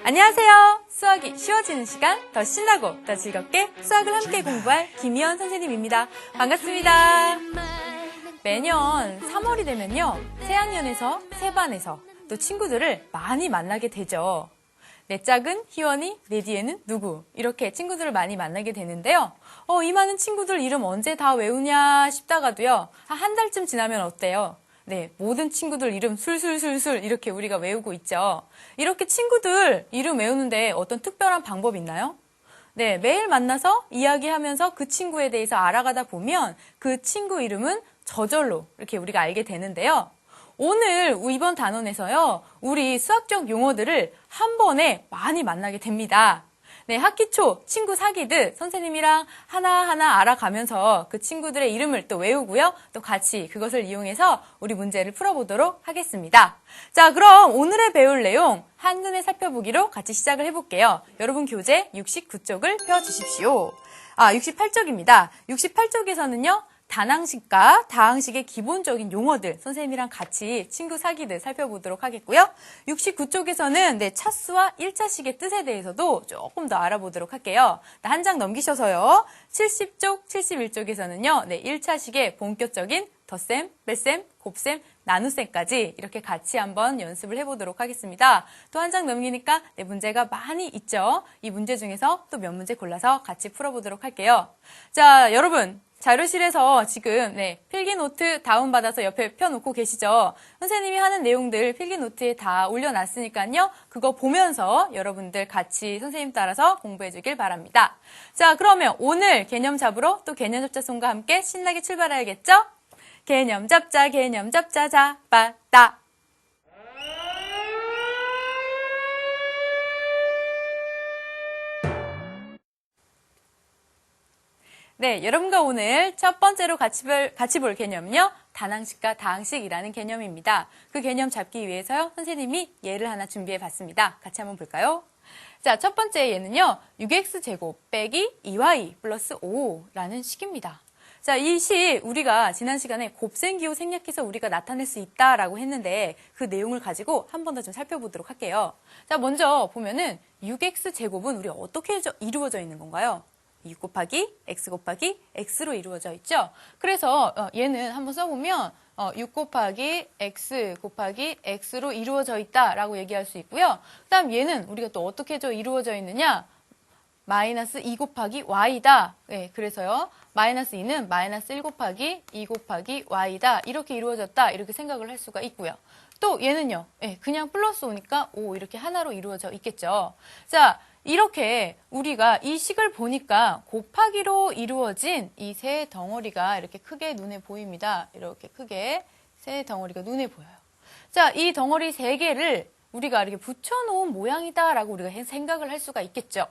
안녕하세요. 수학이 쉬워지는 시간, 더 신나고 더 즐겁게 수학을 함께 공부할 김희연 선생님입니다. 반갑습니다. 매년 3월이 되면요, 새학년에서 새반에서 또 친구들을 많이 만나게 되죠. 내 짝은 희원이, 내 뒤에는 누구, 이렇게 친구들을 많이 만나게 되는데요. 이 많은 친구들 이름 언제 다 외우냐 싶다가도요, 한 달쯤 지나면 어때요? 네, 모든 친구들 이름 술술술술 이렇게 우리가 외우고 있죠. 이렇게 친구들 이름 외우는데 어떤 특별한 방법이 있나요? 네, 매일 만나서 이야기하면서 그 친구에 대해서 알아가다 보면 그 친구 이름은 저절로 이렇게 우리가 알게 되는데요. 오늘 이번 단원에서요, 우리 수학적 용어들을 한 번에 많이 만나게 됩니다. 네, 학기 초 친구 사귀듯 선생님이랑 하나하나 알아가면서 그 친구들의 이름을 또 외우고요. 또 같이 그것을 이용해서 우리 문제를 풀어보도록 하겠습니다. 자, 그럼 오늘의 배울 내용 한눈에 살펴보기로 같이 시작을 해볼게요. 여러분 교재 69쪽을 펴주십시오. 68쪽입니다. 68쪽에서는요. 단항식과 다항식의 기본적인 용어들 선생님이랑 같이 친구 사귀듯 살펴보도록 하겠고요. 69쪽에서는 차수와 1차식의 뜻에 대해서도 조금 더 알아보도록 할게요. 한 장 넘기셔서요. 70쪽, 71쪽에서는요. 1차식의 본격적인 덧셈, 뺄셈, 곱셈, 나눗셈까지 이렇게 같이 한번 연습을 해보도록 하겠습니다. 또 한 장 넘기니까 문제가 많이 있죠. 이 문제 중에서 또 몇 문제 골라서 같이 풀어보도록 할게요. 자, 여러분. 자료실에서 지금 필기노트 다운받아서 옆에 펴놓고 계시죠? 선생님이 하는 내용들 필기노트에 다 올려놨으니까요. 그거 보면서 여러분들 같이 선생님 따라서 공부해 주길 바랍니다. 자, 그러면 오늘 개념 잡으러 또 개념 잡자 송과 함께 신나게 출발해야겠죠? 개념 잡자, 잡았다. 네, 여러분과 오늘 첫 번째로 같이 볼 개념은요. 단항식과 다항식이라는 개념입니다. 그 개념 잡기 위해서요. 선생님이 예를 하나 준비해 봤습니다. 같이 한번 볼까요? 자, 첫 번째 예는요. 6x제곱 빼기 2y 플러스 5라는 식입니다. 자, 이 식 우리가 지난 시간에 곱셈 기호 생략해서 우리가 나타낼 수 있다라고 했는데 그 내용을 가지고 한 번 더 좀 살펴보도록 할게요. 자, 먼저 보면은 6x제곱은 우리 어떻게 이루어져 있는 건가요? 6 곱하기 x 곱하기 x로 이루어져 있죠. 그래서 얘는 한번 써보면 6 곱하기 x 곱하기 x로 이루어져 있다라고 얘기할 수 있고요. 그 다음 얘는 우리가 또 어떻게 이루어져 있느냐? 마이너스 2 곱하기 y다. 네, 그래서요. 마이너스 2는 마이너스 1 곱하기 2 곱하기 y다. 이렇게 이루어졌다. 이렇게 생각을 할 수가 있고요. 또 얘는요. 그냥 플러스 5니까 5 이렇게 하나로 이루어져 있겠죠. 자, 이렇게 우리가 이 식을 보니까 곱하기로 이루어진 이 세 덩어리가 이렇게 크게 눈에 보입니다. 이렇게 크게 세 덩어리가 눈에 보여요. 자, 이 덩어리 세 개를 우리가 이렇게 붙여놓은 모양이다라고 우리가 생각을 할 수가 있겠죠.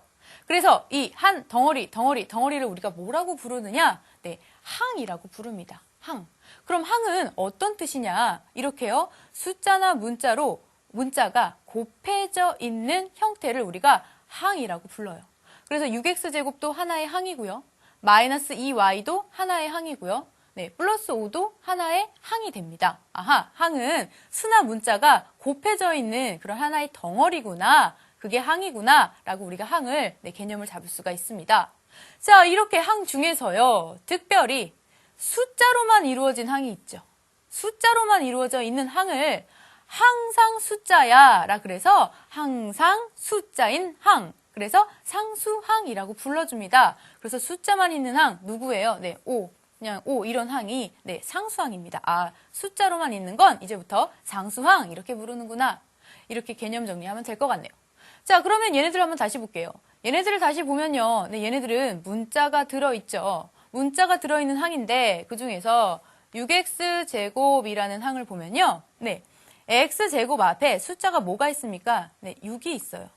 그래서 이 한 덩어리를 우리가 뭐라고 부르느냐? 네, 항이라고 부릅니다. 항. 그럼 항은 어떤 뜻이냐? 이렇게요. 숫자나 문자가 곱해져 있는 형태를 우리가 항이라고 불러요. 그래서 6x제곱도 하나의 항이고요. 마이너스 2y도 하나의 항이고요. 플러스 5도 하나의 항이 됩니다. 아하, 항은 수나 문자가 곱해져 있는 그런 하나의 덩어리구나. 그게 항이구나. 라고 우리가 항을 개념을 잡을 수가 있습니다. 자, 이렇게 항 중에서요. 특별히 숫자로만 이루어진 항이 있죠. 숫자로만 이루어져 있는 항을 항상 숫자야 라 그래서 항상 숫자인 항. 그래서 상수항이라고 불러줍니다. 그래서 숫자만 있는 항 누구예요? 5. 그냥 5 이런 항이 상수항입니다. 숫자로만 있는 건 이제부터 상수항 이렇게 부르는구나. 이렇게 개념 정리하면 될 것 같네요. 자, 그러면 얘네들 한번 다시 볼게요. 얘네들을 다시 보면요. 얘네들은 문자가 들어있죠. 문자가 들어있는 항인데 그중에서 6x제곱이라는 항을 보면요. x제곱 앞에 숫자가 뭐가 있습니까? 6이 있어요.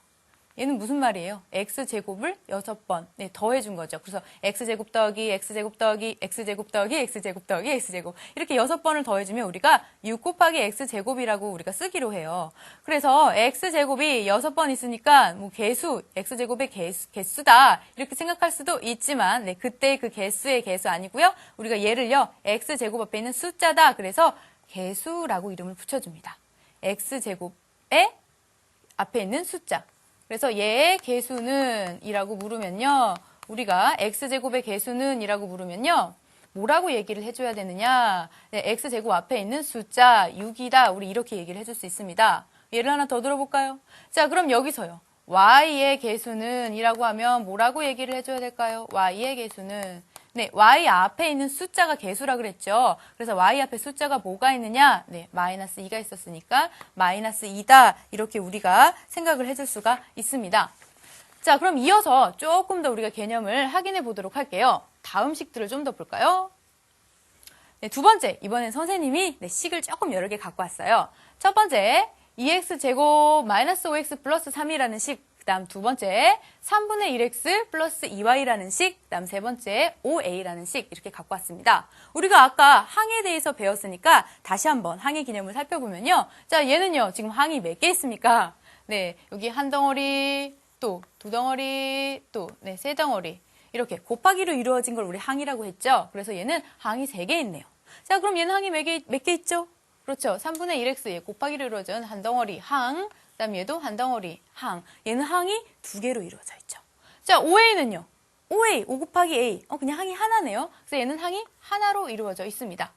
얘는 무슨 말이에요? x제곱을 6번 더해준 거죠. 그래서 x제곱 더하기 x제곱 더하기 x제곱 더하기 x제곱 더하기 x제곱 이렇게 6번을 더해주면 우리가 6 곱하기 x제곱이라고 우리가 쓰기로 해요. 그래서 x제곱이 6번 있으니까 개수, x제곱의 개수다 이렇게 생각할 수도 있지만 그때 그 개수의 개수 아니고요. 우리가 얘를요. x제곱 앞에 있는 숫자다. 그래서 개수라고 이름을 붙여줍니다. x제곱의 앞에 있는 숫자. 그래서 얘의 개수는 이라고 물으면요. 우리가 x제곱의 개수는 이라고 물으면요. 뭐라고 얘기를 해줘야 되느냐. 네, x제곱 앞에 있는 숫자 6이다. 우리 이렇게 얘기를 해줄 수 있습니다. 예를 하나 더 들어볼까요? 자, 그럼 여기서요. y의 개수는 이라고 하면 뭐라고 얘기를 해줘야 될까요? y의 개수는 네, y 앞에 있는 숫자가 개수라 그랬죠. 그래서 y 앞에 숫자가 뭐가 있느냐? 네, 마이너스 2가 있었으니까 마이너스 2다. 이렇게 우리가 생각을 해줄 수가 있습니다. 자, 그럼 이어서 조금 더 우리가 개념을 확인해 보도록 할게요. 다음 식들을 좀 더 볼까요? 네, 두 번째, 이번엔 선생님이 네, 식을 조금 여러 개 갖고 왔어요. 첫 번째, 2x제곱 마이너스 5x 플러스 3이라는 식, 그 다음 두 번째, 3분의 1x 플러스 2y라는 식, 그 다음 세 번째, 5a라는 식 이렇게 갖고 왔습니다. 우리가 아까 항에 대해서 배웠으니까 다시 한번 항의 개념을 살펴보면요. 자, 얘는요, 지금 항이 몇 개 있습니까? 네, 여기 한 덩어리, 또 두 덩어리, 또 네, 세 덩어리. 이렇게 곱하기로 이루어진 걸 우리 항이라고 했죠. 그래서 얘는 항이 3개 있네요. 자, 그럼 얘는 항이 몇 개 있죠? 그렇죠. 3분의 1x 곱하기로 이루어진 한 덩어리 항, 그 다음 얘도 한 덩어리 항. 얘는 항이 2개로 이루어져 있죠. 자, 5a는요. 5a, 5 곱하기 a. 그냥 항이 하나네요. 그래서 얘는 항이 하나로 이루어져 있습니다.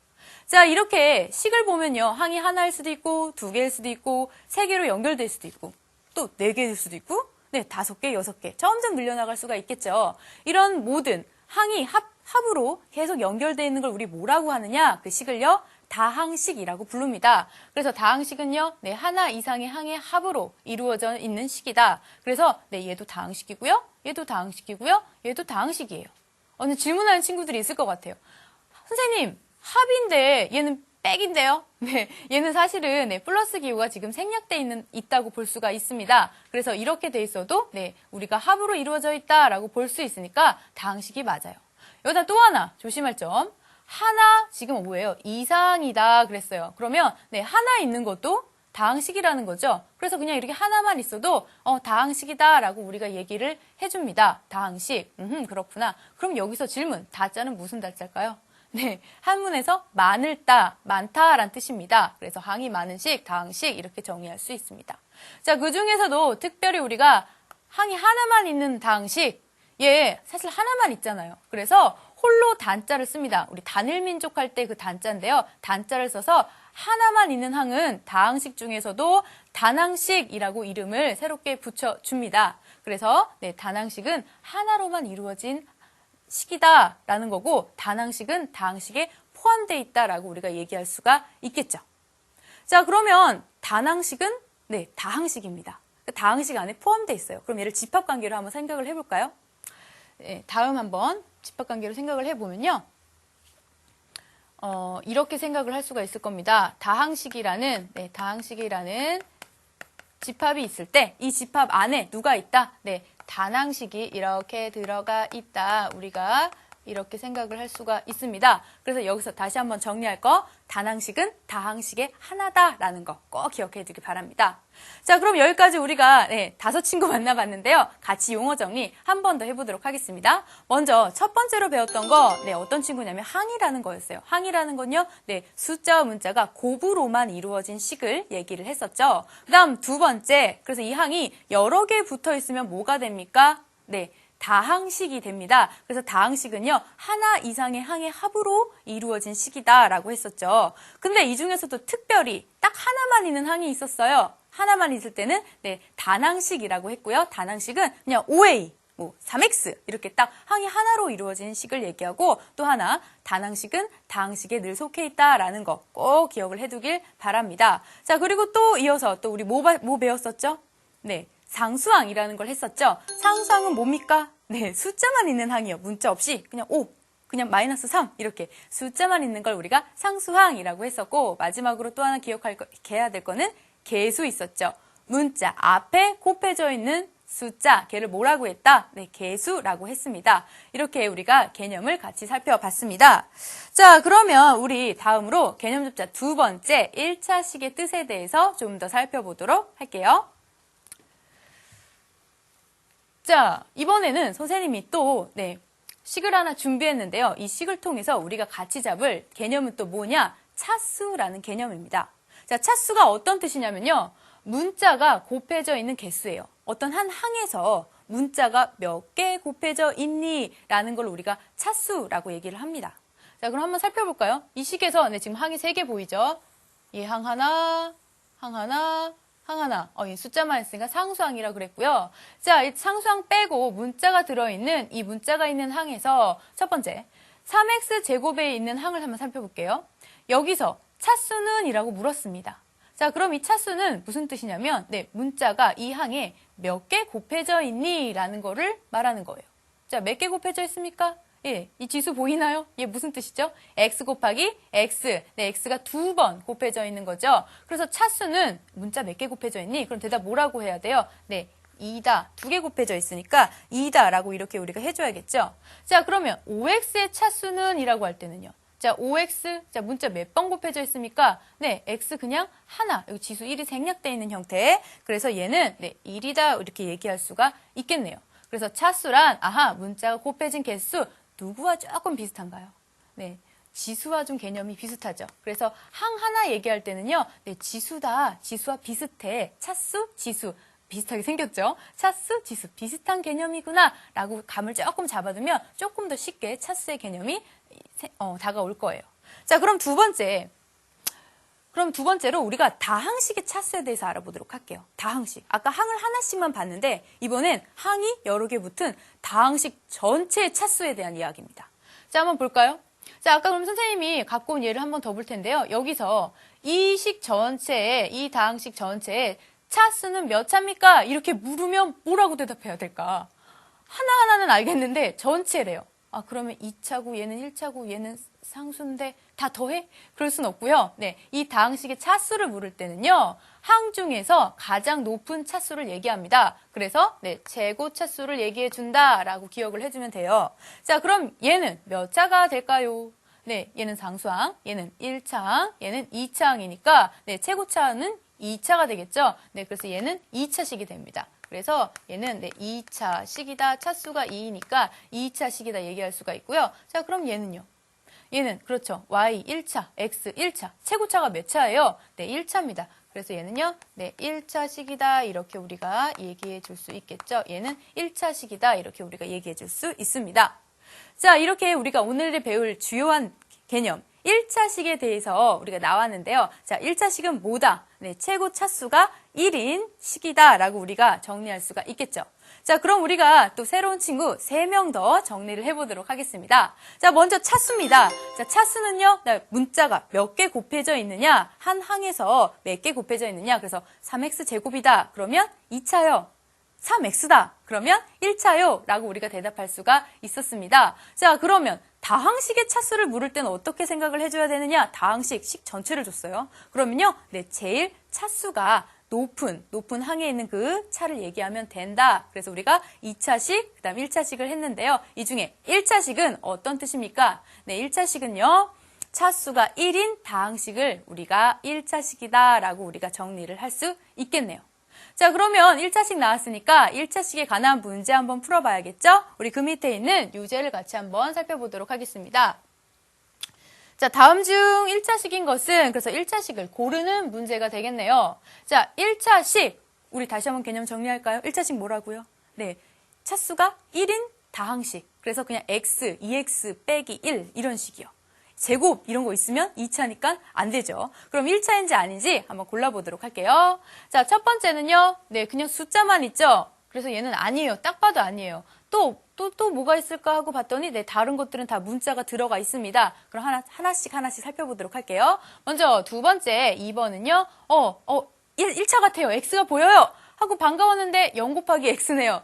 자, 이렇게 식을 보면요. 항이 하나일 수도 있고, 2개일 수도 있고, 3개로 연결될 수도 있고, 또 4개일 수도 있고, 네, 5개, 6개. 점점 늘려나갈 수가 있겠죠. 이런 모든 항이 합으로 계속 연결되어 있는 걸 우리 뭐라고 하느냐? 그 식을요. 다항식이라고 부릅니다. 그래서 다항식은요. 네, 하나 이상의 항의 합으로 이루어져 있는 식이다. 그래서 네, 얘도 다항식이고요. 얘도 다항식이고요. 얘도 다항식이에요. 어느 질문하는 친구들이 있을 것 같아요. 선생님, 합인데 얘는 백인데요. 네, 얘는 사실은 네, 플러스 기호가 지금 생략돼 있다고 볼 수가 있습니다. 그래서 이렇게 돼 있어도 네, 우리가 합으로 이루어져 있다라고 볼 수 있으니까 다항식이 맞아요. 여기다 또 하나 조심할 점. 하나 지금 뭐예요? 이상이다 그랬어요. 그러면 네, 하나 있는 것도 다항식이라는 거죠. 그래서 그냥 이렇게 하나만 있어도 다항식이다라고 우리가 얘기를 해줍니다. 다항식. 그렇구나. 그럼 여기서 질문. 다자는 무슨 다자일까요? 네, 한문에서 많을다, 많다라는 뜻입니다. 그래서 항이 많은 식, 다항식 이렇게 정의할 수 있습니다. 자, 그 중에서도 특별히 우리가 항이 하나만 있는 다항식, 얘 사실 하나만 있잖아요. 그래서 홀로 단자를 씁니다. 우리 단일민족 할 때 그 단자인데요. 단자를 써서 하나만 있는 항은 다항식 중에서도 단항식이라고 이름을 새롭게 붙여줍니다. 그래서 네, 단항식은 하나로만 이루어진 식이다라는 거고 단항식은 다항식에 포함되어 있다라고 우리가 얘기할 수가 있겠죠. 자, 그러면 단항식은 네, 다항식입니다. 다항식 안에 포함되어 있어요. 그럼 얘를 집합관계로 한번 생각을 해볼까요? 네, 다음 한번 집합관계로 생각을 해보면요. 이렇게 생각을 할 수가 있을 겁니다. 다항식이라는 집합이 있을 때 이 집합 안에 누가 있다? 네, 단항식이 이렇게 들어가 있다. 우리가 이렇게 생각을 할 수가 있습니다. 그래서 여기서 다시 한번 정리할 거, 단항식은 다항식의 하나다라는 거 꼭 기억해 두기 바랍니다. 자, 그럼 여기까지 우리가 5친구 만나봤는데요. 같이 용어 정리 한 번 더 해보도록 하겠습니다. 먼저 첫 번째로 배웠던 거 어떤 친구냐면 항이라는 거였어요. 항이라는 건요, 숫자와 문자가 곱으로만 이루어진 식을 얘기를 했었죠. 그 다음 두 번째, 그래서 이 항이 여러 개 붙어 있으면 뭐가 됩니까? 네, 다항식이 됩니다. 그래서 다항식은요, 하나 이상의 항의 합으로 이루어진 식이다라고 했었죠. 근데 이 중에서도 특별히 딱 하나만 있는 항이 있었어요. 하나만 있을 때는 단항식이라고 했고요. 단항식은 그냥 5a, 3x 이렇게 딱 항이 하나로 이루어진 식을 얘기하고, 또 하나 단항식은 다항식에 늘 속해 있다라는 거 꼭 기억을 해두길 바랍니다. 자, 그리고 또 이어서 또 우리 뭐 배웠었죠? 네, 상수항이라는 걸 했었죠. 상수항은 뭡니까? 네, 숫자만 있는 항이요. 문자 없이 그냥 5, 그냥 마이너스 3 이렇게 숫자만 있는 걸 우리가 상수항이라고 했었고, 마지막으로 또 하나 기억해야 될 거는 개수 있었죠. 문자 앞에 곱해져 있는 숫자, 걔를 뭐라고 했다? 네, 개수라고 했습니다. 이렇게 우리가 개념을 같이 살펴봤습니다. 자, 그러면 우리 다음으로 개념 접자 두 번째 1차식의 뜻에 대해서 좀 더 살펴보도록 할게요. 자, 이번에는 선생님이 또 식을 하나 준비했는데요. 이 식을 통해서 우리가 같이 잡을 개념은 또 뭐냐? 차수라는 개념입니다. 자, 차수가 어떤 뜻이냐면요. 문자가 곱해져 있는 개수예요. 어떤 한 항에서 문자가 몇 개 곱해져 있니? 라는 걸 우리가 차수라고 얘기를 합니다. 자, 그럼 한번 살펴볼까요? 이 식에서 지금 항이 3개 보이죠? 이 항 하나, 항 하나, 항 하나. 이 숫자만 있으니까 상수항이라고 그랬고요. 자, 이 상수항 빼고 문자가 들어있는 이 문자가 있는 항에서 첫 번째, 3x 제곱에 있는 항을 한번 살펴볼게요. 여기서 차수는? 이라고 물었습니다. 자, 그럼 이 차수는 무슨 뜻이냐면, 문자가 이 항에 몇 개 곱해져 있니? 라는 거를 말하는 거예요. 자, 몇 개 곱해져 있습니까? 예, 이 지수 보이나요? 이게 무슨 뜻이죠? x 곱하기 x. x가 2번 곱해져 있는 거죠. 그래서 차수는 문자 몇 개 곱해져 있니? 그럼 대답 뭐라고 해야 돼요? 2다. 2개 곱해져 있으니까 2다 라고 이렇게 우리가 해줘야겠죠? 자, 그러면 5x의 차수는? 이라고 할 때는요. 자, 5x, 자, 문자 몇 번 곱해져 있습니까? x 그냥 하나. 여기 지수 1이 생략되어 있는 형태. 그래서 얘는 1이다. 이렇게 얘기할 수가 있겠네요. 그래서 차수란, 문자가 곱해진 개수, 누구와 조금 비슷한가요? 지수와 좀 개념이 비슷하죠. 그래서 항 하나 얘기할 때는요, 지수다. 지수와 비슷해. 차수, 지수. 비슷하게 생겼죠? 차수, 지수. 비슷한 개념이구나. 라고 감을 조금 잡아두면 조금 더 쉽게 차수의 개념이 다가올 거예요. 자, 그럼 두 번째로 우리가 다항식의 차수에 대해서 알아보도록 할게요. 다항식. 아까 항을 하나씩만 봤는데 이번엔 항이 여러 개 붙은 다항식 전체의 차수에 대한 이야기입니다. 자, 한번 볼까요? 자, 아까 그럼 선생님이 갖고 온 예를 한번 더 볼 텐데요. 여기서 이 식 전체에, 이 다항식 전체에 차수는 몇 차입니까? 이렇게 물으면 뭐라고 대답해야 될까? 하나하나는 알겠는데 전체래요. 그러면 2차고 얘는 1차고 얘는 상수인데 다 더해? 그럴 순 없고요. 이 다항식의 차수를 물을 때는요. 항 중에서 가장 높은 차수를 얘기합니다. 그래서 최고 차수를 얘기해 준다라고 기억을 해주면 돼요. 자, 그럼 얘는 몇 차가 될까요? 얘는 상수항, 얘는 1차항, 얘는 2차항이니까 최고차는 2차가 되겠죠. 그래서 얘는 2차식이 됩니다. 그래서 얘는 2차식이다. 차수가 2이니까 2차식이다 얘기할 수가 있고요. 자, 그럼 얘는요. 얘는 그렇죠. y 1차, x 1차. 최고차가 몇 차예요? 1차입니다. 그래서 얘는요. 1차식이다. 이렇게 우리가 얘기해 줄 수 있겠죠. 얘는 1차식이다. 이렇게 우리가 얘기해 줄 수 있습니다. 자, 이렇게 우리가 오늘 배울 주요한 개념 1차식에 대해서 우리가 나왔는데요. 자, 1차식은 뭐다? 최고 차수가 1인 식이다 라고 우리가 정리할 수가 있겠죠. 자, 그럼 우리가 또 새로운 친구 3명 더 정리를 해보도록 하겠습니다. 자, 먼저 차수입니다. 자, 차수는요, 문자가 몇 개 곱해져 있느냐, 한 항에서 몇 개 곱해져 있느냐, 그래서 3x 제곱이다. 그러면 2차요. 3x다. 그러면 1차요. 라고 우리가 대답할 수가 있었습니다. 자, 그러면 다항식의 차수를 물을 때는 어떻게 생각을 해줘야 되느냐? 다항식, 식 전체를 줬어요. 그러면요, 제일 차수가 높은 항에 있는 그 차를 얘기하면 된다. 그래서 우리가 2차식, 그 다음 1차식을 했는데요. 이 중에 1차식은 어떤 뜻입니까? 1차식은요, 차수가 1인 다항식을 우리가 1차식이다 라고 우리가 정리를 할 수 있겠네요. 자, 그러면 1차식 나왔으니까 1차식에 관한 문제 한번 풀어봐야겠죠? 우리 그 밑에 있는 유제를 같이 한번 살펴보도록 하겠습니다. 자, 다음 중 1차식인 것은 그래서 1차식을 고르는 문제가 되겠네요. 자, 1차식. 우리 다시 한번 개념 정리할까요? 1차식 뭐라고요? 차수가 1인 다항식. 그래서 그냥 x, 2x 빼기 1 이런 식이요. 제곱 이런 거 있으면 2차니까 안 되죠. 그럼 1차인지 아닌지 한번 골라보도록 할게요. 자, 첫 번째는요. 그냥 숫자만 있죠. 그래서 얘는 아니에요. 딱 봐도 아니에요. 또 뭐가 있을까 하고 봤더니 다른 것들은 다 문자가 들어가 있습니다. 그럼 하나씩 살펴보도록 할게요. 먼저 두 번째 2번은요. 1차 같아요. x가 보여요. 하고 반가웠는데 0 곱하기 x네요.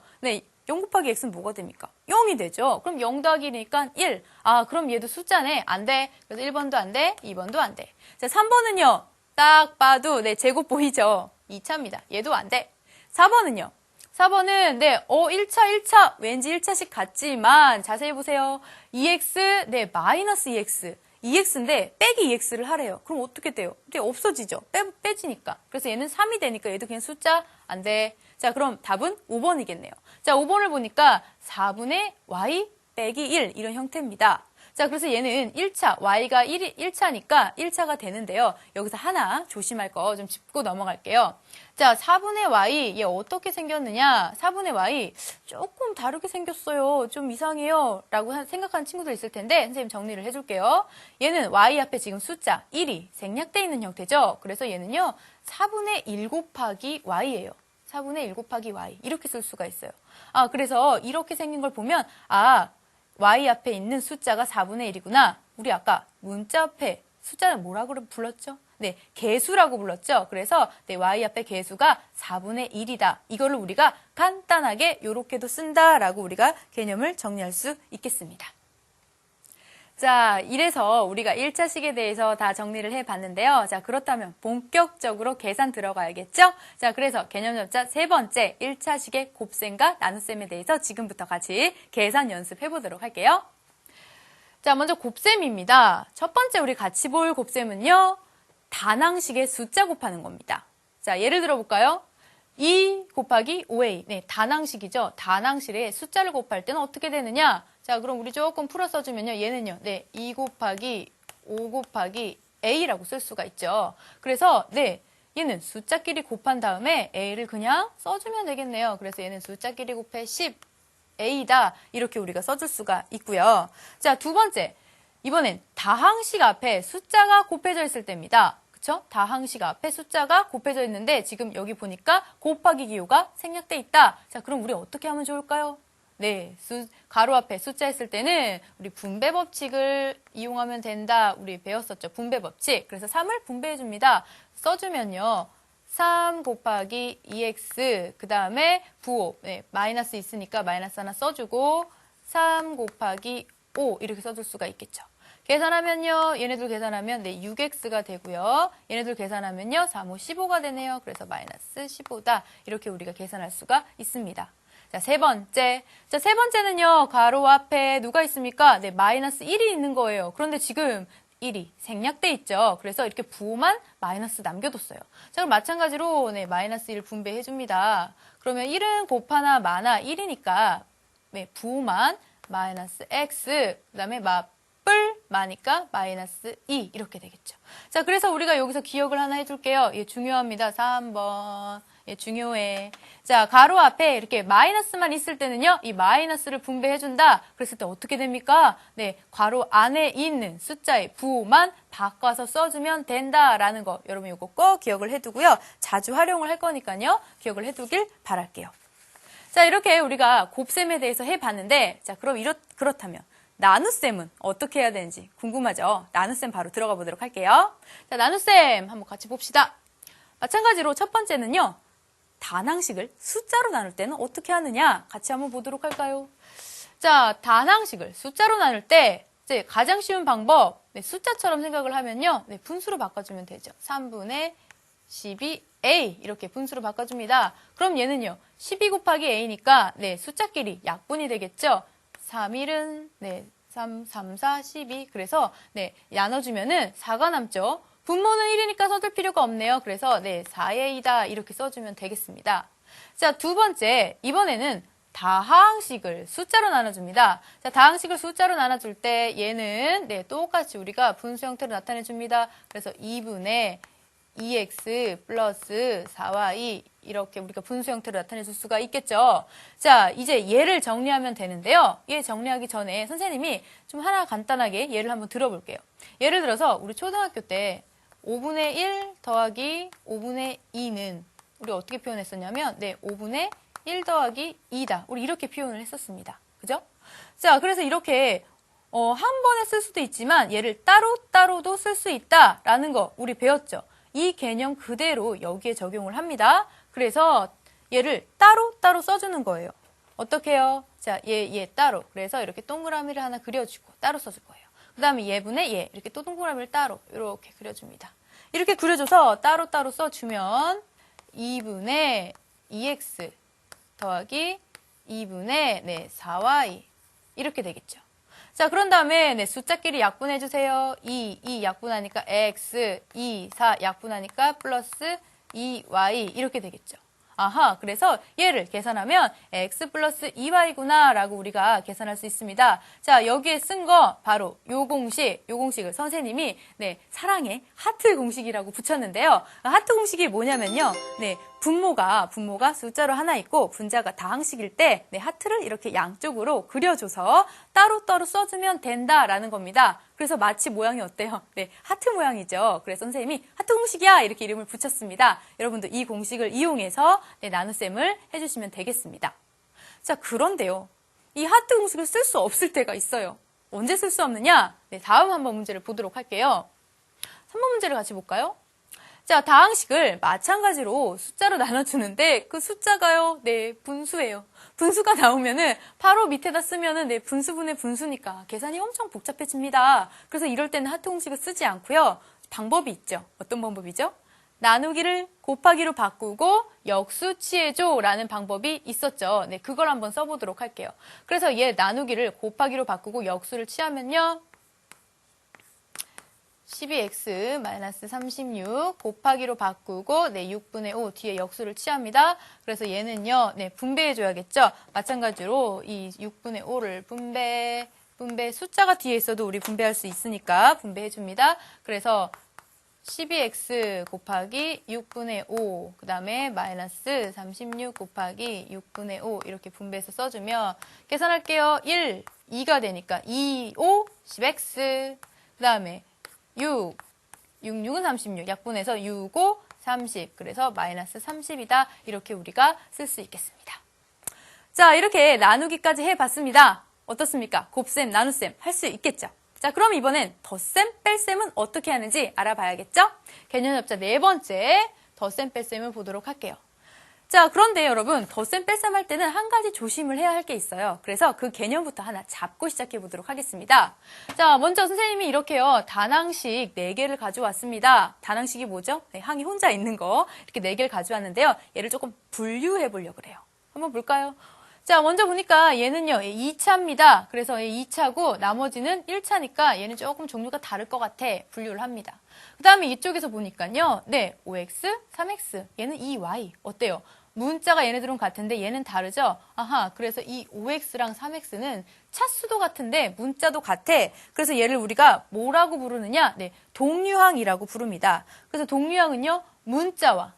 0 곱하기 x는 뭐가 됩니까? 0이 되죠. 그럼 0 더하기 1이니까 1. 그럼 얘도 숫자네. 안 돼. 그래서 1번도 안 돼. 2번도 안 돼. 자, 3번은요. 딱 봐도 제곱 보이죠? 2차입니다. 얘도 안 돼. 4번은요. 4번은 1차 왠지 1차식 같지만 자세히 보세요. 2x 마이너스 2x 2x인데 빼기 2x를 하래요. 그럼 어떻게 돼요? 없어지죠. 빼지니까. 그래서 얘는 3이 되니까 얘도 그냥 숫자 안 돼. 자, 그럼 답은 5번이겠네요. 자, 5번을 보니까 4분의 y 빼기 1 이런 형태입니다. 자, 그래서 얘는 1차, y가 1차니까 1차가 되는데요. 여기서 하나 조심할 거 좀 짚고 넘어갈게요. 자, 4분의 y, 얘 어떻게 생겼느냐? 4분의 y, 조금 다르게 생겼어요. 좀 이상해요. 라고 생각하는 친구들 있을 텐데, 선생님 정리를 해줄게요. 얘는 y 앞에 지금 숫자 1이 생략되어 있는 형태죠. 그래서 얘는요, 4분의 1 곱하기 y예요. 4분의 1 곱하기 y. 이렇게 쓸 수가 있어요. 아, 그래서 이렇게 생긴 걸 보면, 아, y 앞에 있는 숫자가 4분의 1이구나. 우리 아까 문자 앞에 숫자를 뭐라고 불렀죠? 네, 개수라고 불렀죠. 그래서 네, y 앞에 개수가 4분의 1이다. 이거를 우리가 간단하게 이렇게도 쓴다라고 우리가 개념을 정리할 수 있겠습니다. 자, 이래서 우리가 1차식에 대해서 다 정리를 해봤는데요. 자, 그렇다면 본격적으로 계산 들어가야겠죠? 자, 그래서 개념 접자 세 번째 1차식의 곱셈과 나눗셈에 대해서 지금부터 같이 계산 연습해보도록 할게요. 자, 먼저 곱셈입니다. 첫 번째 우리 같이 볼 곱셈은요. 단항식의 숫자 곱하는 겁니다. 자, 예를 들어볼까요? 2 곱하기 5a. 네, 단항식이죠. 단항식에 숫자를 곱할 때는 어떻게 되느냐? 자, 그럼 우리 조금 풀어 써주면요. 얘는요. 네, 2 곱하기 5 곱하기 a라고 쓸 수가 있죠. 그래서 네, 얘는 숫자끼리 곱한 다음에 a를 그냥 써주면 되겠네요. 그래서 얘는 숫자끼리 곱해 10a다. 이렇게 우리가 써줄 수가 있고요. 자, 두 번째. 이번엔 다항식 앞에 숫자가 곱해져 있을 때입니다. 그쵸? 다항식 앞에 숫자가 곱해져 있는데 지금 여기 보니까 곱하기 기호가 생략돼 있다. 자, 그럼 우리 어떻게 하면 좋을까요? 네, 가로 앞에 숫자 했을 때는 우리 분배 법칙을 이용하면 된다. 우리 배웠었죠. 분배 법칙. 그래서 3을 분배해 줍니다. 써주면요. 3 곱하기 2x 그 다음에 부호. 네, 마이너스 있으니까 마이너스 하나 써주고 3 곱하기 5 이렇게 써줄 수가 있겠죠. 계산하면요. 얘네들 계산하면 네, 6x가 되고요. 얘네들 계산하면요. 3, 5, 15가 되네요. 그래서 마이너스 15다. 이렇게 우리가 계산할 수가 있습니다. 자, 세 번째. 자, 세 번째는요. 가로 앞에 누가 있습니까? 네, 마이너스 1이 있는 거예요. 그런데 지금 1이 생략돼 있죠. 그래서 이렇게 부호만 마이너스 남겨뒀어요. 자, 그럼 마찬가지로 네, 마이너스 1 분배해 줍니다. 그러면 1은 곱하나 마나 1이니까 네, 부호만 마이너스 x 그 다음에 뿔 마니까 마이너스 2 이렇게 되겠죠. 자, 그래서 우리가 여기서 기억을 하나 해줄게요. 예, 중요합니다. 3번. 예, 중요해. 자, 가로 앞에 이렇게 마이너스만 있을 때는요. 이 마이너스를 분배해준다. 그랬을 때 어떻게 됩니까? 네, 괄호 안에 있는 숫자의 부호만 바꿔서 써주면 된다라는 거. 여러분 이거 꼭 기억을 해두고요. 자주 활용을 할 거니까요. 기억을 해두길 바랄게요. 자, 이렇게 우리가 곱셈에 대해서 해봤는데 자, 그럼 그렇다면 나눗셈은 어떻게 해야 되는지 궁금하죠? 나눗셈 바로 들어가 보도록 할게요. 자, 나눗셈 한번 같이 봅시다. 마찬가지로 첫 번째는요. 단항식을 숫자로 나눌 때는 어떻게 하느냐? 같이 한번 보도록 할까요? 자, 단항식을 숫자로 나눌 때 이제 가장 쉬운 방법 네, 숫자처럼 생각을 하면요. 네, 분수로 바꿔주면 되죠. 3분의 12a 이렇게 분수로 바꿔줍니다. 그럼 얘는요. 12 곱하기 a니까 네, 숫자끼리 약분이 되겠죠. 3, 1은 네, 3, 3, 4, 12 그래서 네, 나눠주면은 4가 남죠. 분모는 1이니까 써줄 필요가 없네요. 그래서 네, 4a다 이렇게 써주면 되겠습니다. 자, 두 번째 이번에는 다항식을 숫자로 나눠줍니다. 자, 다항식을 숫자로 나눠줄 때 얘는 네, 똑같이 우리가 분수 형태로 나타내줍니다. 그래서 2분의 2x 플러스 4y 이렇게 우리가 분수 형태로 나타내줄 수가 있겠죠. 자, 이제 얘를 정리하면 되는데요. 얘 정리하기 전에 선생님이 좀 하나 간단하게 예를 한번 들어볼게요. 예를 들어서 우리 초등학교 때 5분의 1 더하기 5분의 2는 우리 어떻게 표현했었냐면 네, 5분의 1 더하기 2다. 우리 이렇게 표현을 했었습니다. 그죠? 자, 그래서 이렇게 한 번에 쓸 수도 있지만 얘를 따로따로도 쓸 수 있다라는 거 우리 배웠죠. 이 개념 그대로 여기에 적용을 합니다. 그래서 얘를 따로따로 써주는 거예요. 어떻게 해요? 자, 얘 따로. 그래서 이렇게 동그라미를 하나 그려주고 따로 써줄 거예요. 그 다음에 얘분의 얘 이렇게 또 동그라미를 따로 이렇게 그려줍니다. 이렇게 그려줘서 따로따로 써주면 2분의 2x 더하기 2분의 네, 4y 이렇게 되겠죠. 자, 그런 다음에 네, 숫자끼리 약분해주세요. 2 약분하니까 x, 2, 4 약분하니까 플러스 2y 이렇게 되겠죠. 아하, 그래서 얘를 계산하면 x 플러스 2y구나 라고 우리가 계산할 수 있습니다. 자, 여기에 쓴 거 바로 요 공식을 선생님이 네, 사랑의 하트 공식이라고 붙였는데요. 하트 공식이 뭐냐면요. 네, 분모가 숫자로 하나 있고 분자가 다항식일 때 네, 하트를 이렇게 양쪽으로 그려줘서 따로따로 써주면 된다라는 겁니다. 그래서 마치 모양이 어때요? 네, 하트 모양이죠. 그래서 선생님이 하트 공식이야 이렇게 이름을 붙였습니다. 여러분도 이 공식을 이용해서 네, 나눗셈을 해주시면 되겠습니다. 자, 그런데요. 이 하트 공식을 쓸 수 없을 때가 있어요. 언제 쓸 수 없느냐? 네, 다음 한번 문제를 보도록 할게요. 3번 문제를 같이 볼까요? 자, 다항식을 마찬가지로 숫자로 나눠주는데 그 숫자가요, 네, 분수예요. 분수가 나오면은 바로 밑에다 쓰면은 네, 분수분의 분수니까 계산이 엄청 복잡해집니다. 그래서 이럴 때는 하트 공식을 쓰지 않고요. 방법이 있죠. 어떤 방법이죠? 나누기를 곱하기로 바꾸고 역수 취해줘 라는 방법이 있었죠. 네, 그걸 한번 써보도록 할게요. 그래서 얘 나누기를 곱하기로 바꾸고 역수를 취하면요. 12x-36 곱하기로 바꾸고 네, 6분의 5 뒤에 역수를 취합니다. 그래서 얘는요, 네, 분배해줘야겠죠. 마찬가지로 이 6분의 5를 분배 숫자가 뒤에 있어도 우리 분배할 수 있으니까 분배해줍니다. 그래서 12x 곱하기 6분의 5, 그 다음에 마이너스 36 곱하기 6분의 5 이렇게 분배해서 써주면 계산할게요. 1, 2가 되니까 2, 5, 10x 그 다음에 6, 6은 36, 약분해서 6, 5, 30 그래서 마이너스 30이다. 이렇게 우리가 쓸 수 있겠습니다. 자, 이렇게 나누기까지 해봤습니다. 어떻습니까? 곱셈, 나눗셈 할 수 있겠죠? 자, 그럼 이번엔 덧셈, 뺄셈은 어떻게 하는지 알아봐야겠죠? 개념 협자 네 번째 덧셈, 뺄셈을 보도록 할게요. 자, 그런데 여러분 덧셈, 뺄셈 할 때는 한 가지 조심을 해야 할 게 있어요. 그래서 그 개념부터 하나 잡고 시작해 보도록 하겠습니다. 자, 먼저 선생님이 이렇게요. 단항식 4개를 가져왔습니다. 단항식이 뭐죠? 네, 항이 혼자 있는 거 이렇게 4개를 가져왔는데요. 얘를 조금 분류해 보려고 그래요. 한번 볼까요? 자, 먼저 보니까 얘는요, 2차입니다. 그래서 2차고 나머지는 1차니까 얘는 조금 종류가 다를 것 같아. 분류를 합니다. 그 다음에 이쪽에서 보니까요, 네, 5x, 3x, 얘는 2y. 어때요? 문자가 얘네들은 같은데 얘는 다르죠? 아하, 그래서 이 5x랑 3x는 차수도 같은데 문자도 같아. 그래서 얘를 우리가 뭐라고 부르느냐? 네, 동류항이라고 부릅니다. 그래서 동류항은요, 문자와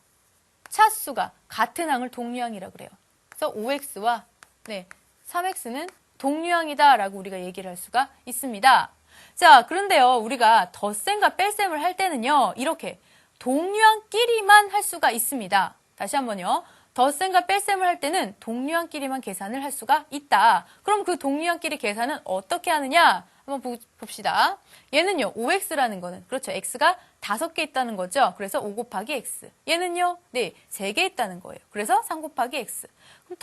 차수가 같은 항을 동류항이라고 그래요. 그래서 5x와 네, 3x는 동류항이다 라고 우리가 얘기를 할 수가 있습니다. 자, 그런데요, 우리가 덧셈과 뺄셈을 할 때는요, 이렇게 동류항끼리만 할 수가 있습니다. 다시 한번요. 덧셈과 뺄셈을 할 때는 동류항끼리만 계산을 할 수가 있다. 그럼 그 동류항끼리 계산은 어떻게 하느냐? 한번 봅시다. 얘는요, 5x라는 거는, 그렇죠. x가 5개 있다는 거죠. 그래서 5 곱하기 x. 얘는요, 네, 3개 있다는 거예요. 그래서 3 곱하기 x. 그럼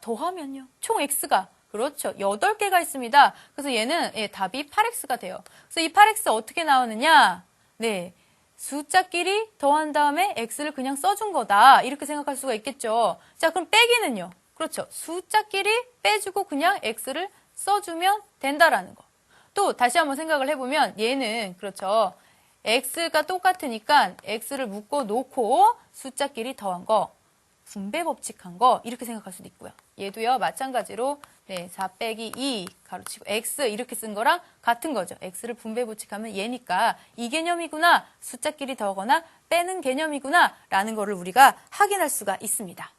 더하면요, 총 x가, 그렇죠. 8개가 있습니다. 그래서 얘는, 예, 답이 8x가 돼요. 그래서 이 8x 어떻게 나오느냐? 네, 숫자끼리 더한 다음에 x를 그냥 써준 거다. 이렇게 생각할 수가 있겠죠. 자, 그럼 빼기는요? 그렇죠. 숫자끼리 빼주고 그냥 x를 써주면 된다라는 거. 또 다시 한번 생각을 해보면 얘는 그렇죠. x가 똑같으니까 x를 묶어 놓고 숫자끼리 더한 거, 분배 법칙한 거 이렇게 생각할 수도 있고요. 얘도요. 마찬가지로 네, 4 빼기 2 가로치고 x 이렇게 쓴 거랑 같은 거죠. x를 분배 법칙하면 얘니까 이 개념이구나. 숫자끼리 더거나 빼는 개념이구나 라는 거를 우리가 확인할 수가 있습니다.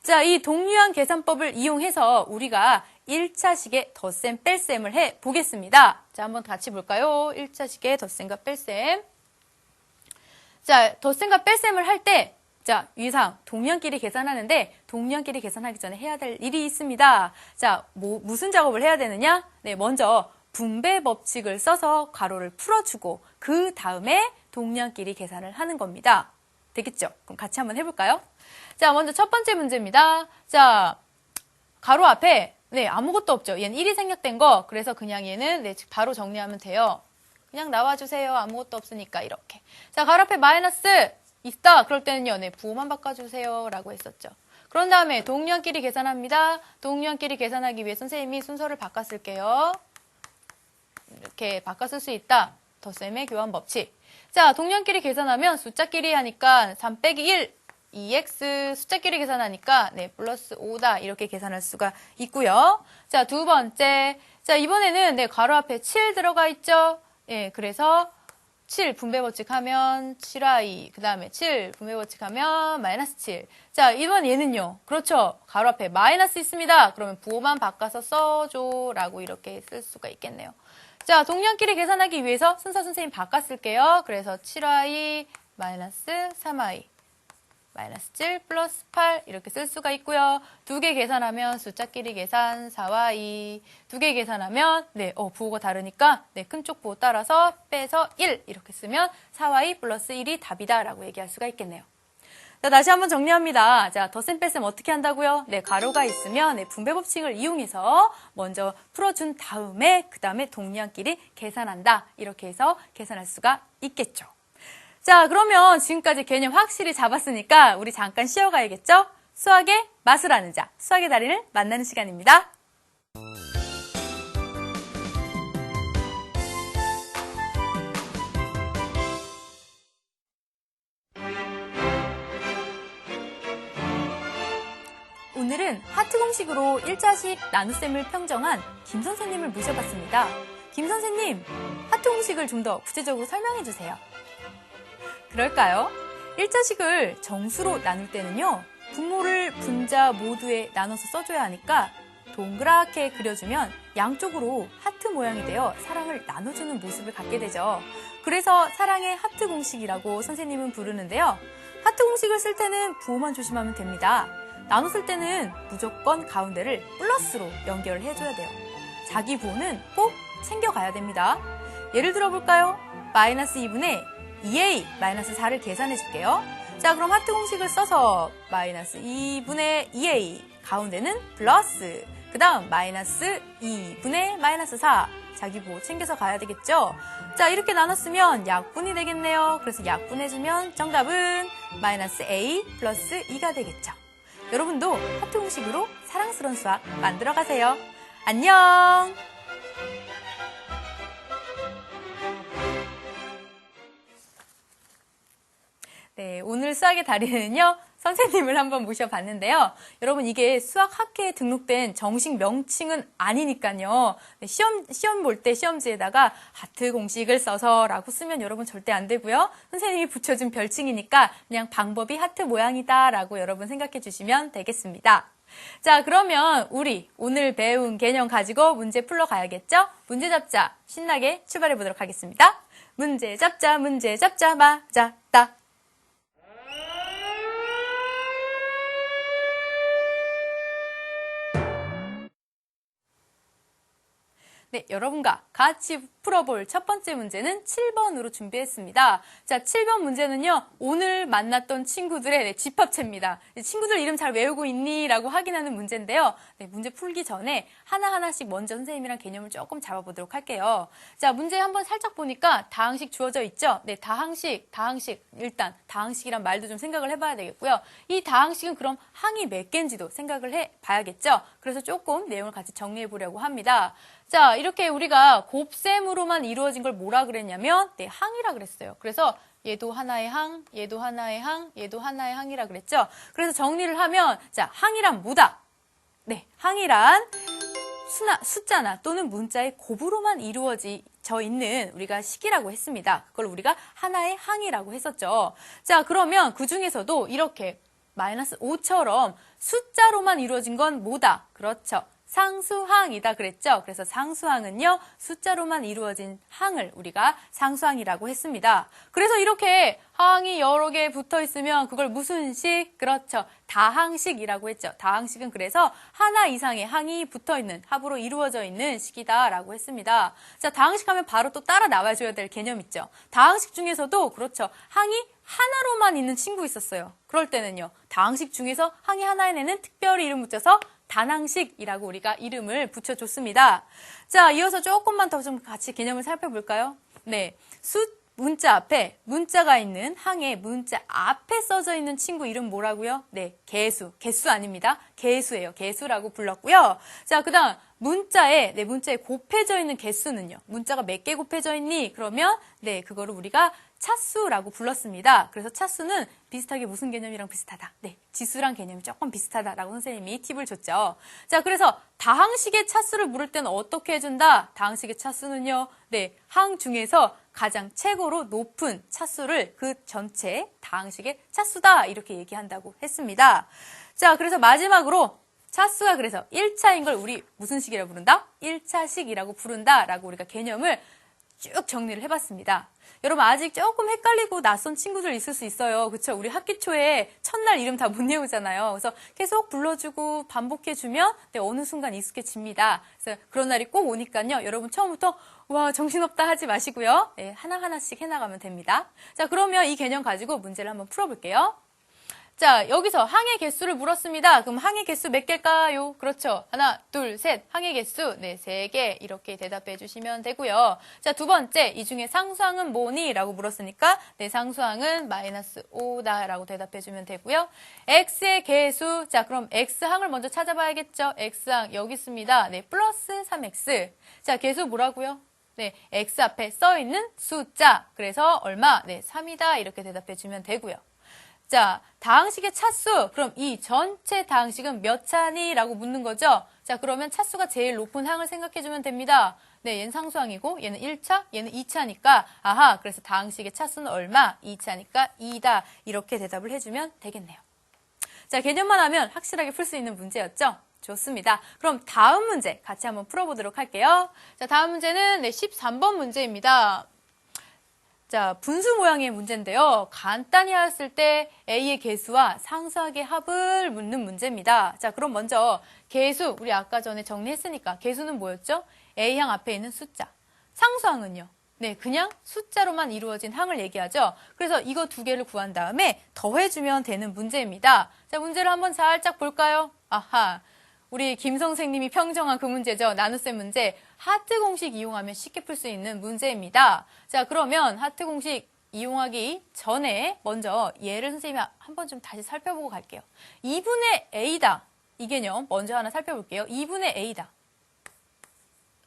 자, 이 동류항 계산법을 이용해서 우리가 1차식의 덧셈, 뺄셈을 해 보겠습니다. 자, 한번 같이 볼까요? 1차식의 덧셈과 뺄셈. 자, 덧셈과 뺄셈을 할 때, 자, 위상 동류항끼리 계산하는데 동류항끼리 계산하기 전에 해야 될 일이 있습니다. 자, 무슨 작업을 해야 되느냐? 네, 먼저 분배 법칙을 써서 가로를 풀어주고 그 다음에 동류항끼리 계산을 하는 겁니다. 되겠죠? 그럼 같이 한번 해볼까요? 자, 먼저 첫 번째 문제입니다. 자, 가로 앞에 네, 아무것도 없죠. 얘는 1이 생략된 거. 그래서 그냥 얘는 네, 바로 정리하면 돼요. 그냥 나와주세요. 아무것도 없으니까 이렇게. 자, 가로 앞에 마이너스 있다. 그럴 때는요. 네, 부호만 바꿔주세요. 라고 했었죠. 그런 다음에 동류항끼리 계산합니다. 동류항끼리 계산하기 위해 선생님이 순서를 바꿨을게요. 이렇게 바꿨을 수 있다. 덧셈의 교환 법칙. 자, 동류항끼리 계산하면 숫자끼리 하니까 3 빼기 1. 2x 숫자끼리 계산하니까 네, 플러스 5다. 이렇게 계산할 수가 있고요. 자, 두 번째. 자, 이번에는 네, 가로 앞에 7 들어가 있죠. 예, 그래서 7 분배 법칙하면 7i, 그 다음에 7 분배 법칙하면 마이너스 7. 자, 이번 얘는요. 그렇죠. 가로 앞에 마이너스 있습니다. 그러면 부호만 바꿔서 써줘 라고 이렇게 쓸 수가 있겠네요. 자, 동량끼리 계산하기 위해서 순서 선생님 바꿨을게요. 그래서 7i 마이너스 3i 마이너스 7 플러스 8 이렇게 쓸 수가 있고요. 두 개 계산하면 숫자끼리 계산 4와 2. 두 개 계산하면 부호가 다르니까 큰 쪽 부호 따라서 빼서 1 이렇게 쓰면 4와 2 플러스 1이 답이다 라고 얘기할 수가 있겠네요. 자, 다시 한번 정리합니다. 자, 덧셈 뺄셈 어떻게 한다고요? 가로가 있으면 분배 법칙을 이용해서 먼저 풀어준 다음에 그 다음에 동량끼리 계산한다. 이렇게 해서 계산할 수가 있겠죠. 자, 그러면 지금까지 개념 확실히 잡았으니까 우리 잠깐 쉬어가야겠죠? 수학의 맛을 아는 자, 수학의 달인을 만나는 시간입니다. 오늘은 하트 공식으로 일자식 나눗셈을 평정한 김 선생님을 모셔봤습니다. 김 선생님, 하트 공식을 좀 더 구체적으로 설명해 주세요. 그럴까요? 일자식을 정수로 나눌 때는요, 분모를 분자 모두에 나눠서 써줘야 하니까 동그랗게 그려주면 양쪽으로 하트 모양이 되어 사랑을 나눠주는 모습을 갖게 되죠. 그래서 사랑의 하트 공식이라고 선생님은 부르는데요. 하트 공식을 쓸 때는 부호만 조심하면 됩니다. 나눴을 때는 무조건 가운데를 플러스로 연결을 해줘야 돼요. 자기 부호는 꼭 챙겨가야 됩니다. 예를 들어볼까요? 마이너스 2분의 2a 마이너스 4를 계산해 줄게요. 자, 그럼 하트 공식을 써서 마이너스 2분의 2a 가운데는 플러스, 그 다음 마이너스 2분의 마이너스 4 자기 부호 챙겨서 가야 되겠죠. 자, 이렇게 나눴으면 약분이 되겠네요. 그래서 약분해주면 정답은 마이너스 a 플러스 2가 되겠죠. 여러분도 하트 공식으로 사랑스러운 수학 만들어 가세요. 안녕! 네, 오늘 수학의 달인은요, 선생님을 한번 모셔봤는데요. 여러분, 이게 수학학회에 등록된 정식 명칭은 아니니까요. 네, 시험 볼 때 시험지에다가 하트 공식을 써서 라고 쓰면 여러분 절대 안 되고요. 선생님이 붙여준 별칭이니까 그냥 방법이 하트 모양이다 라고 여러분 생각해 주시면 되겠습니다. 자, 그러면 우리 오늘 배운 개념 가지고 문제 풀러 가야겠죠? 문제 잡자 신나게 출발해 보도록 하겠습니다. 문제 잡자 맞았다. 네, 여러분과 같이 풀어볼 첫 번째 문제는 7번으로 준비했습니다. 자, 7번 문제는요, 오늘 만났던 친구들의 집합체입니다. 친구들 이름 잘 외우고 있니? 라고 확인하는 문제인데요. 네, 문제 풀기 전에 하나하나씩 먼저 선생님이랑 개념을 조금 잡아보도록 할게요. 자, 문제 한번 살짝 보니까 다항식 주어져 있죠? 네, 다항식. 일단 다항식이란 말도 좀 생각을 해봐야 되겠고요. 이 다항식은 그럼 항이 몇 개인지도 생각을 해봐야겠죠? 그래서 조금 내용을 같이 정리해보려고 합니다. 자, 이렇게 우리가 곱셈으로만 이루어진 걸 뭐라 그랬냐면 항이라 그랬어요. 그래서 얘도 하나의 항, 얘도 하나의 항, 얘도 하나의 항이라 그랬죠. 그래서 정리를 하면 자, 항이란 뭐다? 네, 항이란 숫자나 또는 문자의 곱으로만 이루어져 있는 우리가 식이라고 했습니다. 그걸 우리가 하나의 항이라고 했었죠. 자, 그러면 그 중에서도 이렇게 마이너스 5처럼 숫자로만 이루어진 건 뭐다? 그렇죠. 상수항이다 그랬죠. 그래서 상수항은요, 숫자로만 이루어진 항을 우리가 상수항이라고 했습니다. 그래서 이렇게 항이 여러 개 붙어 있으면 그걸 무슨 식? 그렇죠. 다항식이라고 했죠. 다항식은 그래서 하나 이상의 항이 붙어 있는, 합으로 이루어져 있는 식이다라고 했습니다. 자, 다항식 하면 바로 또 따라 나와줘야 될 개념 있죠. 다항식 중에서도 그렇죠. 항이 하나로만 있는 친구 있었어요. 그럴 때는요, 다항식 중에서 항이 하나인 애는 특별히 이름 붙여서 단항식이라고 우리가 이름을 붙여줬습니다. 자, 이어서 조금만 더 좀 같이 개념을 살펴볼까요? 네, 문자 앞에 문자가 있는 항에 문자 앞에 써져 있는 친구 이름 뭐라고요? 네, 개수 아닙니다. 개수예요. 개수라고 불렀고요. 자, 그다음 문자에 곱해져 있는 개수는요. 문자가 몇 개 곱해져 있니? 그러면 네, 그거를 우리가 차수라고 불렀습니다. 그래서 차수는 비슷하게 무슨 개념이랑 비슷하다? 네, 지수랑 개념이 조금 비슷하다라고 선생님이 팁을 줬죠. 자, 그래서 다항식의 차수를 물을 때는 어떻게 해준다? 다항식의 차수는요, 네, 항 중에서 가장 최고로 높은 차수를 그 전체 다항식의 차수다 이렇게 얘기한다고 했습니다. 자, 그래서 마지막으로 차수가 그래서 1차인 걸 우리 무슨 식이라고 부른다? 1차식이라고 부른다라고 우리가 개념을 쭉 정리를 해봤습니다. 여러분 아직 조금 헷갈리고 낯선 친구들 있을 수 있어요. 그쵸? 우리 학기 초에 첫날 이름 다 못 외우잖아요. 그래서 계속 불러주고 반복해주면 네, 어느 순간 익숙해집니다. 그래서 그런 날이 꼭 오니까요. 여러분 처음부터 와 정신없다 하지 마시고요. 네, 하나하나씩 해나가면 됩니다. 자, 그러면 이 개념 가지고 문제를 한번 풀어볼게요. 자, 여기서 항의 개수를 물었습니다. 그럼 항의 개수 몇 개일까요? 그렇죠. 하나, 둘, 셋. 항의 개수, 네, 3개. 이렇게 대답해 주시면 되고요. 자, 두 번째. 이 중에 상수항은 뭐니? 라고 물었으니까, 네, 상수항은 -5다. 라고 대답해 주면 되고요. x의 개수. 자, 그럼 x항을 먼저 찾아봐야겠죠? x항, 여기 있습니다. 네, 플러스 3x. 자, 개수 뭐라고요? 네, x 앞에 써 있는 숫자. 그래서 얼마? 네, 3이다. 이렇게 대답해 주면 되고요. 자, 다항식의 차수. 그럼 이 전체 다항식은 몇 차니? 라고 묻는 거죠. 자, 그러면 차수가 제일 높은 항을 생각해주면 됩니다. 네, 얘는 상수항이고 얘는 1차, 얘는 2차니까 아하, 그래서 다항식의 차수는 얼마? 2차니까 2다. 이렇게 대답을 해주면 되겠네요. 자, 개념만 하면 확실하게 풀 수 있는 문제였죠? 좋습니다. 그럼 다음 문제 같이 한번 풀어보도록 할게요. 자, 다음 문제는 네, 13번 문제입니다. 자, 분수 모양의 문제인데요. 간단히 하였을 때 A의 개수와 상수항의 합을 묻는 문제입니다. 자, 그럼 먼저 개수, 우리 아까 전에 정리했으니까 개수는 뭐였죠? A항 앞에 있는 숫자. 상수항은요? 네, 그냥 숫자로만 이루어진 항을 얘기하죠. 그래서 이거 두 개를 구한 다음에 더해주면 되는 문제입니다. 자, 문제를 한번 살짝 볼까요? 아하. 우리 김 선생님이 평정한 그 문제죠. 나눗셈 문제. 하트 공식 이용하면 쉽게 풀 수 있는 문제입니다. 자, 그러면 하트 공식 이용하기 전에 먼저 얘를 선생님이 한번 좀 다시 살펴보고 갈게요. 2분의 A다. 이 개념 먼저 하나 살펴볼게요. 2분의 A다.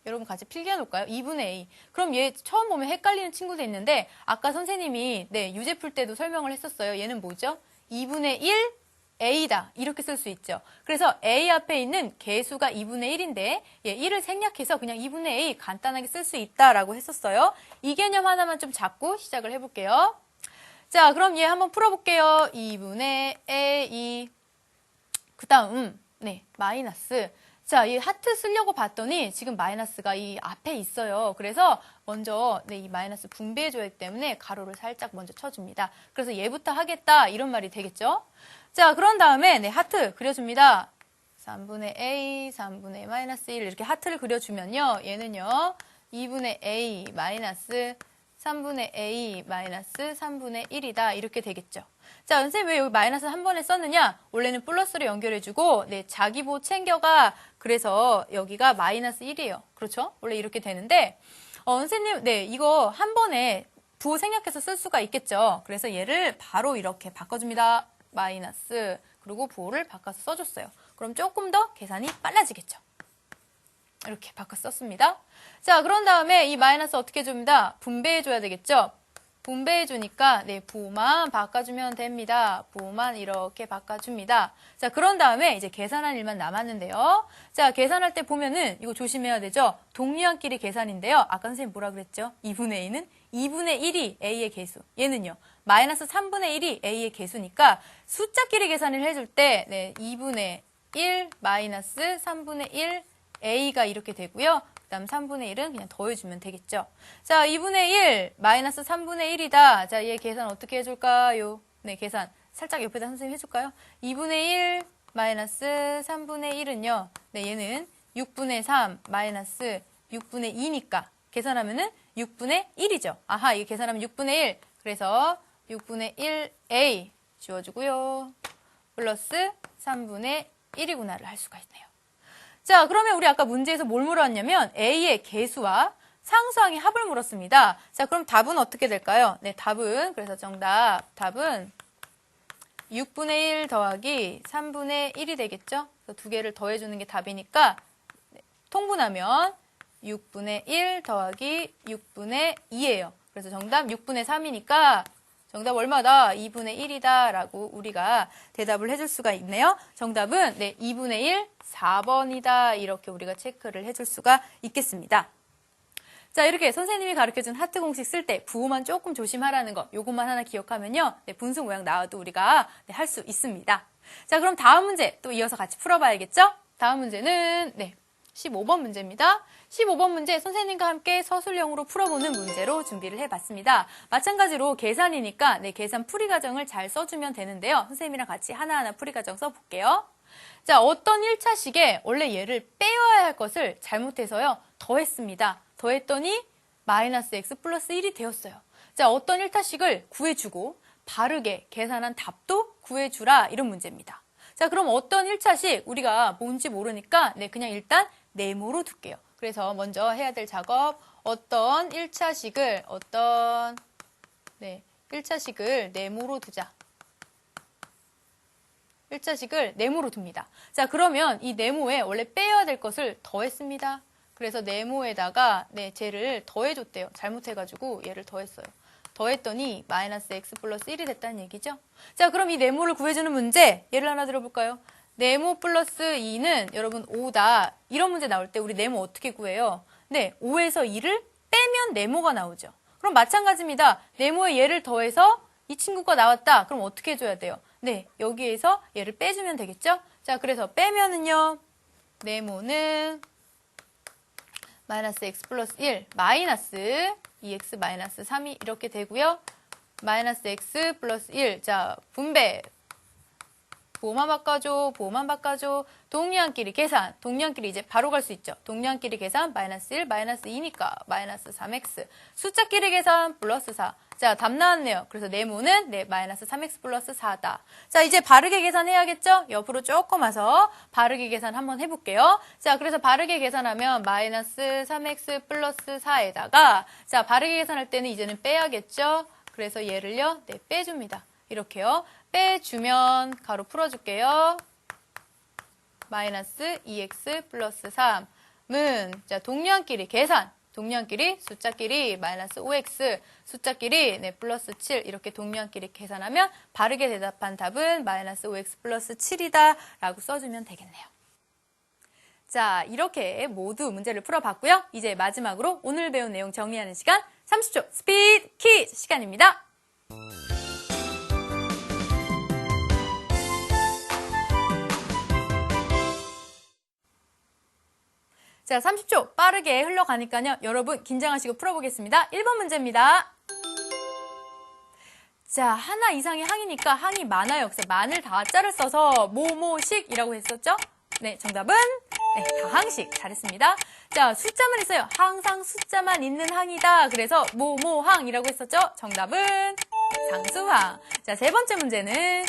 여러분 같이 필기해 놓을까요? 2분의 A. 그럼 얘 처음 보면 헷갈리는 친구도 있는데 아까 선생님이 네, 유제 풀 때도 설명을 했었어요. 얘는 뭐죠? 2분의 1 A다. 이렇게 쓸 수 있죠. 그래서 A 앞에 있는 개수가 2분의 1인데 예, 1을 생략해서 그냥 2분의 A 간단하게 쓸 수 있다라고 했었어요. 이 개념 하나만 좀 잡고 시작을 해볼게요. 자, 그럼 얘 한번 풀어볼게요. 2분의 A. 그 다음 네, 마이너스. 자, 이 하트 쓰려고 봤더니 지금 마이너스가 이 앞에 있어요. 그래서 먼저 네, 이 마이너스 분배해줘야 하기 때문에 가로를 살짝 먼저 쳐줍니다. 그래서 얘부터 하겠다 이런 말이 되겠죠? 자, 그런 다음에 네, 하트 그려줍니다. 3분의 A, 3분의 마이너스 1 이렇게 하트를 그려주면요. 얘는요. 2분의 A 마이너스 3분의 A 마이너스 3분의 1이다. 이렇게 되겠죠. 자, 선생님 왜 여기 마이너스 한 번에 썼느냐? 원래는 플러스로 연결해주고 네, 자기보 챙겨가. 그래서 여기가 마이너스 1이에요. 그렇죠? 원래 이렇게 되는데 선생님 네, 이거 한 번에 부호 생략해서 쓸 수가 있겠죠. 그래서 얘를 바로 이렇게 바꿔줍니다. 마이너스 그리고 부호를 바꿔서 써줬어요. 그럼 조금 더 계산이 빨라지겠죠. 이렇게 바꿔 썼습니다. 자, 그런 다음에 이 마이너스 어떻게 해줍니다? 분배해줘야 되겠죠. 분배해주니까 네, 부호만 바꿔주면 됩니다. 부호만 이렇게 바꿔줍니다. 자, 그런 다음에 이제 계산할 일만 남았는데요. 자, 계산할 때 보면은 이거 조심해야 되죠. 동류항끼리 계산인데요. 아까 선생님 뭐라 그랬죠? 2분의 A는 2분의 1이 A의 개수. 얘는요. 마이너스 3분의 1이 A의 개수니까 숫자끼리 계산을 해줄 때 네, 2분의 1 마이너스 3분의 1 A가 이렇게 되고요. 그 다음 3분의 1은 그냥 더해주면 되겠죠. 자, 2분의 1 마이너스 3분의 1이다. 자, 얘 계산 어떻게 해줄까요? 네, 계산 살짝 옆에다 선생님 해줄까요? 2분의 1 마이너스 3분의 1은요. 네, 얘는 6분의 3 마이너스 6분의 2니까 계산하면은 6분의 1이죠. 아하, 이게 계산하면 6분의 1. 그래서 6분의 1A 지워주고요. 플러스 3분의 1이구나를 할 수가 있네요. 자, 그러면 우리 아까 문제에서 뭘 물었냐면 A의 개수와 상수항의 합을 물었습니다. 자, 그럼 답은 어떻게 될까요? 네, 그래서 답은 6분의 1 더하기 3분의 1이 되겠죠? 그래서 두 개를 더해주는 게 답이니까 통분하면 6분의 1 더하기 6분의 2예요. 그래서 정답 6분의 3이니까 정답 얼마다? 2분의 1이다 라고 우리가 대답을 해줄 수가 있네요. 정답은 2분의 1, 4번이다. 이렇게 우리가 체크를 해줄 수가 있겠습니다. 자, 이렇게 선생님이 가르쳐준 하트 공식 쓸 때 부호만 조금 조심하라는 거, 요것만 하나 기억하면요. 분수 모양 나와도 우리가 할 수 있습니다. 자, 그럼 다음 문제 또 이어서 같이 풀어봐야겠죠? 다음 문제는 15번 문제입니다. 15번 문제 선생님과 함께 서술형으로 풀어보는 문제로 준비를 해봤습니다. 마찬가지로 계산이니까 계산 풀이 과정을 잘 써주면 되는데요. 선생님이랑 같이 하나하나 풀이 과정 써볼게요. 자, 어떤 1차식에 원래 얘를 빼와야 할 것을 잘못해서요. 더했습니다. 더했더니 마이너스 x 플러스 1이 되었어요. 자, 어떤 1차식을 구해주고 바르게 계산한 답도 구해주라 이런 문제입니다. 자, 그럼 어떤 1차식 우리가 뭔지 모르니까 그냥 일단 네모로 둘게요. 그래서 먼저 해야 될 작업 어떤 1차식을 1차식을 네모로 두자. 1차식을 네모로 둡니다. 자, 그러면 이 네모에 원래 빼야 될 것을 더했습니다. 그래서 네모에다가 쟤를 더해줬대요. 잘못해가지고 얘를 더했어요. 더했더니 마이너스 x 플러스 1이 됐다는 얘기죠. 자, 그럼 이 네모를 구해주는 문제 예를 하나 들어볼까요? 네모 플러스 2는 여러분 5다. 이런 문제 나올 때 우리 네모 어떻게 구해요? 5에서 2를 빼면 네모가 나오죠. 그럼 마찬가지입니다. 네모에 얘를 더해서 이 친구가 나왔다. 그럼 어떻게 해줘야 돼요? 여기에서 얘를 빼주면 되겠죠? 자, 그래서 빼면은요. 네모는 마이너스 x 플러스 1 마이너스 2x 마이너스 3이 이렇게 되고요. 마이너스 x 플러스 1. 자, 분배. 부호만 바꿔줘. 동량끼리 계산. 동량끼리 이제 바로 갈 수 있죠. 동량끼리 계산 마이너스 1, 마이너스 2니까 마이너스 3x. 숫자끼리 계산 플러스 4. 자, 답 나왔네요. 그래서 네모는 마이너스 3x 플러스 4다. 자, 이제 바르게 계산해야겠죠? 옆으로 조금 와서 바르게 계산 한번 해볼게요. 자, 그래서 바르게 계산하면 마이너스 3x 플러스 4에다가 자, 바르게 계산할 때는 이제는 빼야겠죠? 그래서 얘를요, 빼줍니다. 이렇게요. 빼주면 가로 풀어줄게요. 마이너스 2x 플러스 3은 자, 동량끼리 계산. 동량끼리 숫자끼리 마이너스 5x 숫자끼리 플러스 7 이렇게 동량끼리 계산하면 바르게 대답한 답은 마이너스 5x 플러스 7이다 라고 써주면 되겠네요. 자, 이렇게 모두 문제를 풀어봤고요. 이제 마지막으로 오늘 배운 내용 정리하는 시간 30초 스피드 퀴즈 시간입니다. 자, 30초 빠르게 흘러가니까요. 여러분 긴장하시고 풀어보겠습니다. 1번 문제입니다. 자, 하나 이상의 항이니까 항이 많아요. 그래서 많을 다자를 써서 뭐뭐식이라고 했었죠? 정답은 다항식. 잘했습니다. 자, 숫자만 있어요. 항상 숫자만 있는 항이다. 그래서 뭐뭐항이라고 했었죠? 정답은 상수항. 자, 세 번째 문제는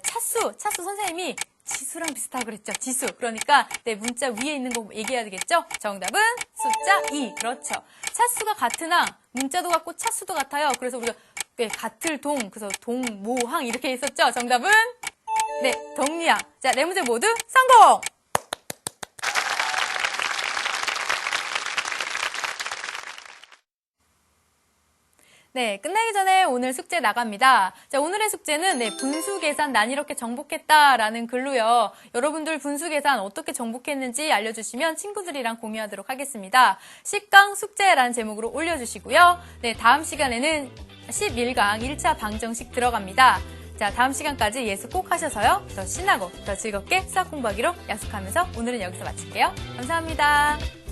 차수 선생님이 지수랑 비슷하다고 그랬죠? 지수. 그러니까 문자 위에 있는 거 얘기해야 되겠죠? 정답은 숫자 2. 그렇죠. 차수가 같은 항, 문자도 같고 차수도 같아요. 그래서 우리가 같을 동, 그래서 동모항 이렇게 있었죠? 정답은 동리항. 자, 네 문제 모두 성공! 끝나기 전에 오늘 숙제 나갑니다. 자, 오늘의 숙제는 분수 계산 난 이렇게 정복했다라는 글로요. 여러분들 분수 계산 어떻게 정복했는지 알려주시면 친구들이랑 공유하도록 하겠습니다. 10강 숙제라는 제목으로 올려주시고요. 다음 시간에는 11강 1차 방정식 들어갑니다. 자, 다음 시간까지 예습 꼭 하셔서요. 더 신나고 더 즐겁게 수학 공부하기로 약속하면서 오늘은 여기서 마칠게요. 감사합니다.